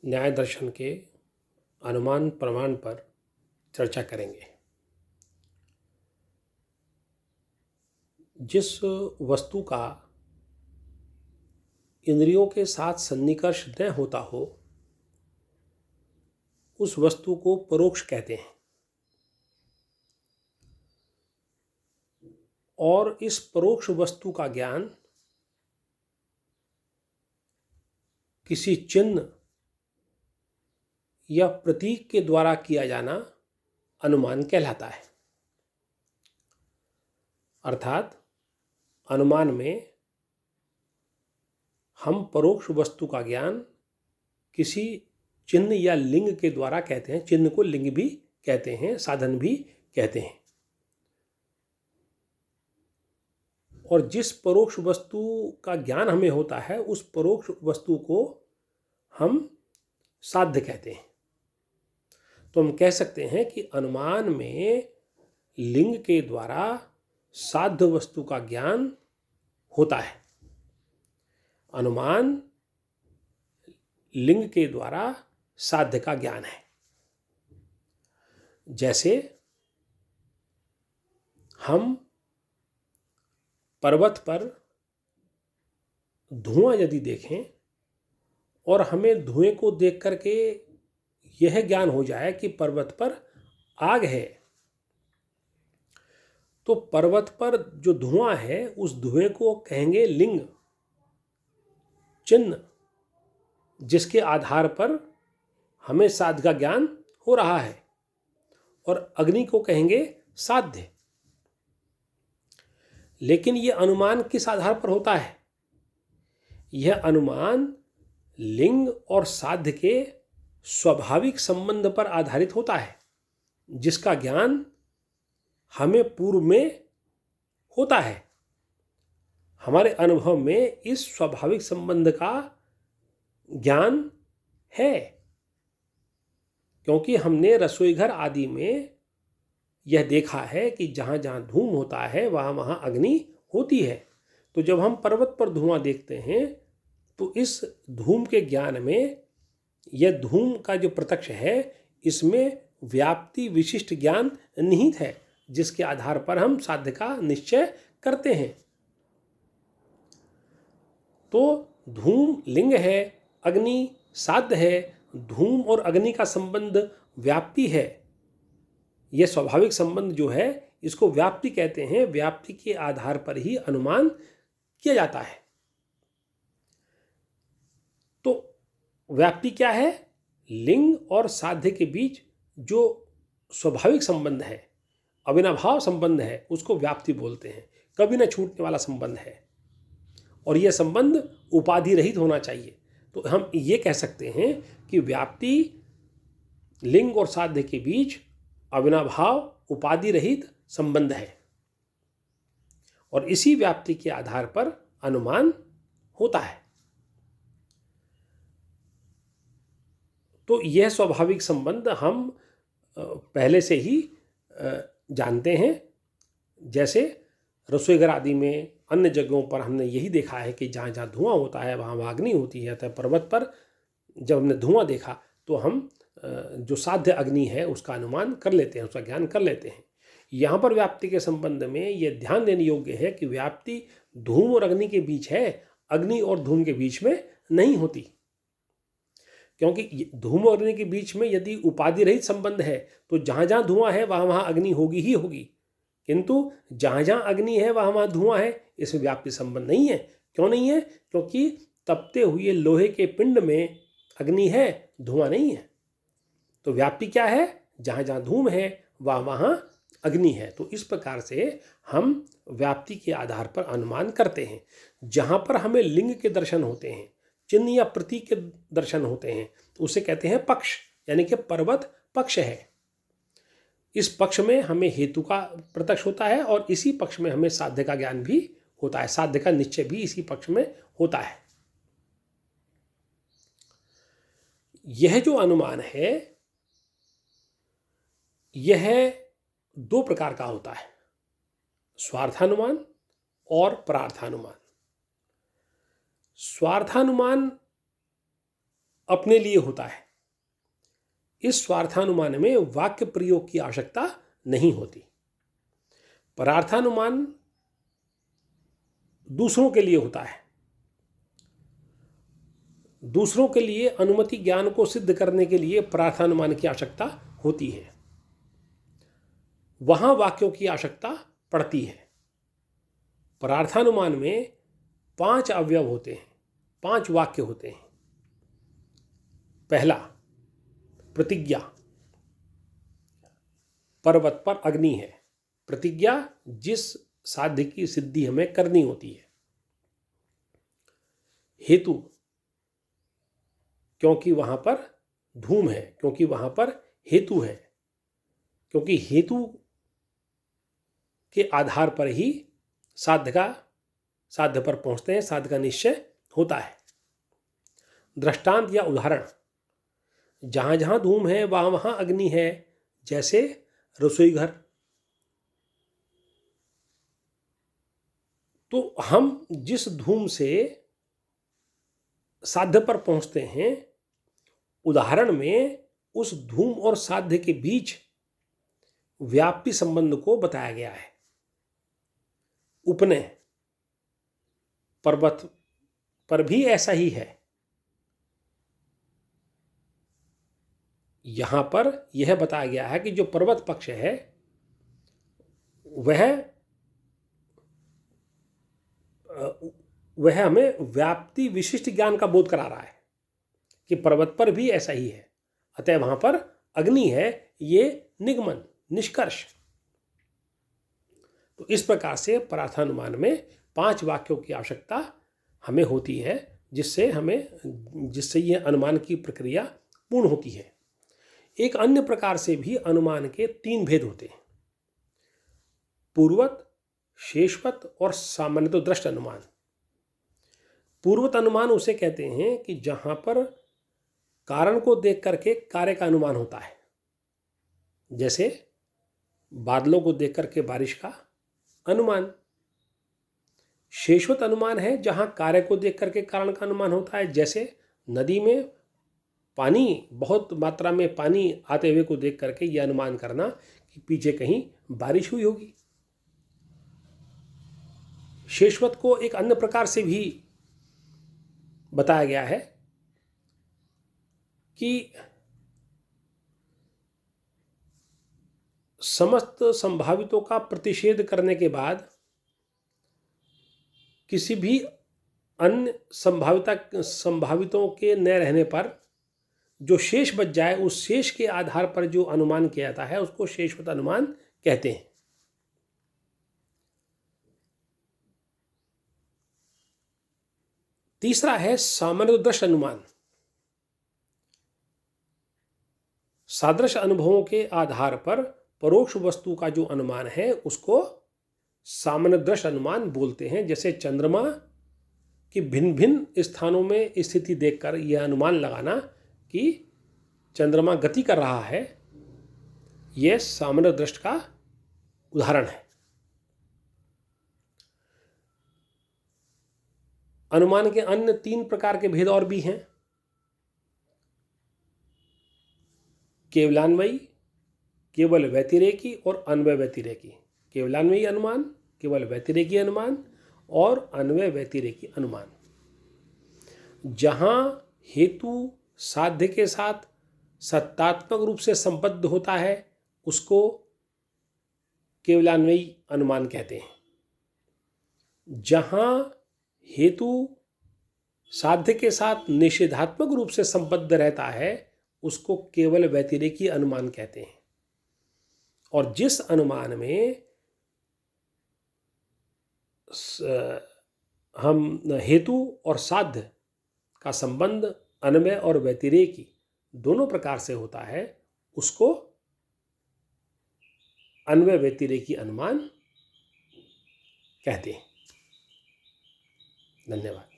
न्याय दर्शन के अनुमान प्रमाण पर चर्चा करेंगे। जिस वस्तु का इंद्रियों के साथ सन्निकर्ष न होता हो उस वस्तु को परोक्ष कहते हैं, और इस परोक्ष वस्तु का ज्ञान किसी चिन्ह या प्रतीक के द्वारा किया जाना अनुमान कहलाता है। अर्थात अनुमान में हम परोक्ष वस्तु का ज्ञान किसी चिन्ह या लिंग के द्वारा कहते हैं। चिन्ह को लिंग भी कहते हैं, साधन भी कहते हैं। और जिस परोक्ष वस्तु का ज्ञान हमें होता है उस परोक्ष वस्तु को हम साध्य कहते हैं। तो हम कह सकते हैं कि अनुमान में लिंग के द्वारा साध्य वस्तु का ज्ञान होता है। अनुमान लिंग के द्वारा साध्य का ज्ञान है। जैसे हम पर्वत पर धुआं यदि देखें और हमें धुएं को देख करके यह ज्ञान हो जाए कि पर्वत पर आग है, तो पर्वत पर जो धुआं है उस धुएं को कहेंगे लिंग, चिन्ह, जिसके आधार पर हमें साध्य का ज्ञान हो रहा है। और अग्नि को कहेंगे साध्य। लेकिन यह अनुमान किस आधार पर होता है? यह अनुमान लिंग और साध्य के स्वाभाविक संबंध पर आधारित होता है, जिसका ज्ञान हमें पूर्व में होता है। हमारे अनुभव में इस स्वाभाविक संबंध का ज्ञान है, क्योंकि हमने रसोई घर आदि में यह देखा है कि जहाँ जहाँ धूम होता है वहाँ वहाँ अग्नि होती है। तो जब हम पर्वत पर धुआं देखते हैं तो इस धूम के ज्ञान में, यह धूम का जो प्रत्यक्ष है इसमें व्याप्ति विशिष्ट ज्ञान निहित है, जिसके आधार पर हम साध्य का निश्चय करते हैं। तो धूम लिंग है, अग्नि साध्य है। धूम और अग्नि का संबंध व्याप्ति है। यह स्वाभाविक संबंध जो है इसको व्याप्ति कहते हैं। व्याप्ति के आधार पर ही अनुमान किया जाता है। तो व्याप्ति क्या है? लिंग और साध्य के बीच जो स्वाभाविक संबंध है, अविनाभाव संबंध है, उसको व्याप्ति बोलते हैं। कभी न छूटने वाला संबंध है और यह संबंध उपाधि रहित होना चाहिए। तो हम ये कह सकते हैं कि व्याप्ति लिंग और साध्य के बीच अविनाभाव उपाधि रहित संबंध है, और इसी व्याप्ति के आधार पर अनुमान होता है। तो यह स्वाभाविक संबंध हम पहले से ही जानते हैं। जैसे रसोई घर आदि में, अन्य जगहों पर हमने यही देखा है कि जहाँ जहाँ धुआं होता है वहाँ वहाँ अग्नि होती है। तो पर्वत पर जब हमने धुआं देखा तो हम जो साध्य अग्नि है उसका अनुमान कर लेते हैं, उसका ज्ञान कर लेते हैं। यहाँ पर व्याप्ति के संबंध में यह ध्यान देने योग्य है कि व्याप्ति धूम और अग्नि के बीच है, अग्नि और धूम के बीच में नहीं होती। क्योंकि धूम और अग्नि के बीच में यदि उपाधि रहित संबंध है तो जहाँ जहाँ धुआं है वहाँ वहाँ अग्नि होगी ही होगी, किंतु जहाँ जहाँ अग्नि है वहाँ वहाँ धुआं है, इसमें व्याप्ति संबंध नहीं है। क्यों नहीं है? क्योंकि तपते हुए लोहे के पिंड में अग्नि है, धुआं नहीं है। तो व्याप्ति क्या है? जहाँ जहाँ धूम है वहाँ वहाँ अग्नि है। तो इस प्रकार से हम व्याप्ति के आधार पर अनुमान करते हैं। जहाँ पर हमें लिंग के दर्शन होते हैं, चिन्ह या प्रतीक के दर्शन होते हैं, उसे कहते हैं पक्ष, यानी कि पर्वत पक्ष है। इस पक्ष में हमें हेतु का प्रत्यक्ष होता है और इसी पक्ष में हमें साध्य का ज्ञान भी होता है। साध्य का निश्चय भी इसी पक्ष में होता है। यह जो अनुमान है यह दो प्रकार का होता है, स्वार्थानुमान और परार्थानुमान। स्वार्थानुमान अपने लिए होता है। इस स्वार्थानुमान में वाक्य प्रयोग की आवश्यकता नहीं होती। परार्थानुमान दूसरों के लिए होता है। दूसरों के लिए अनुमति ज्ञान को सिद्ध करने के लिए परार्थानुमान की आवश्यकता होती है। वहां वाक्यों की आवश्यकता पड़ती है। परार्थानुमान में 5 अवयव होते हैं, 5 वाक्य होते हैं। पहला, प्रतिज्ञा। पर्वत पर अग्नि है। प्रतिज्ञा जिस साध्य की सिद्धि हमें करनी होती है। हेतु, क्योंकि वहां पर धूम है, क्योंकि वहां पर हेतु है, क्योंकि हेतु के आधार पर ही साध्य पर पहुंचते हैं, साध्य का निश्चय होता है। दृष्टांत या उदाहरण, जहां जहां धूम है वहां वहां अग्नि है, जैसे रसोई घर। तो हम जिस धूम से साध्य पर पहुंचते हैं, उदाहरण में उस धूम और साध्य के बीच व्याप्ति संबंध को बताया गया है। उपनय, पर्वत पर भी ऐसा ही है। यहां पर यह बताया गया है कि जो पर्वत पक्ष है वह हमें व्याप्ति विशिष्ट ज्ञान का बोध करा रहा है कि पर्वत पर भी ऐसा ही है, अतः वहां पर अग्नि है, ये निगमन, निष्कर्ष। तो इस प्रकार से परार्थानुमान में 5 वाक्यों की आवश्यकता हमें होती है, जिससे यह अनुमान की प्रक्रिया पूर्ण होती है। एक अन्य प्रकार से भी अनुमान के 3 भेद होते हैं, पूर्वत, शेषवत और सामान्यतो दृष्ट अनुमान। पूर्वत अनुमान उसे कहते हैं कि जहां पर कारण को देख करके कार्य का अनुमान होता है, जैसे बादलों को देख करके बारिश का अनुमान। शेषवत अनुमान है जहां कार्य को देख करके कारण का अनुमान होता है, जैसे नदी में पानी, बहुत मात्रा में पानी आते हुए को देख करके यह अनुमान करना कि पीछे कहीं बारिश हुई होगी। शेषवत को एक अन्य प्रकार से भी बताया गया है कि समस्त संभावितों का प्रतिषेध करने के बाद किसी भी अन्य संभावितों के न रहने पर जो शेष बच जाए, उस शेष के आधार पर जो अनुमान किया जाता है उसको शेषवत अनुमान कहते हैं। तीसरा है सामान्यदृष्ट अनुमान। सादृश अनुभवों के आधार पर परोक्ष वस्तु का जो अनुमान है उसको सामान्यदृष्ट अनुमान बोलते हैं। जैसे चंद्रमा की भिन्न भिन्न स्थानों में स्थिति देखकर यह अनुमान लगाना कि चंद्रमा गति कर रहा है, यह सामान्यदृष्ट का उदाहरण है। अनुमान के अन्य 3 प्रकार के भेद और भी हैं, केवलान्वयी, केवल व्यतिरेकी और अन्वय व्यतिरेकी। केवलान्वयी अनुमान, केवल व्यतिरेकी अनुमान और अन्वय व्यतिरेकी अनुमान। जहां हेतु साध्य के साथ सत्तात्मक रूप से संबद्ध होता है उसको केवलान्वयी अनुमान कहते हैं। जहां हेतु साध्य के साथ निषेधात्मक रूप से संबद्ध रहता है उसको केवल व्यतिरेकी अनुमान कहते हैं। और जिस अनुमान में हम हेतु और साध्य का संबंध अन्वय और व्यतिरेकी दोनों प्रकार से होता है उसको अन्वय व्यतिरेकी अनुमान कहते हैं। धन्यवाद।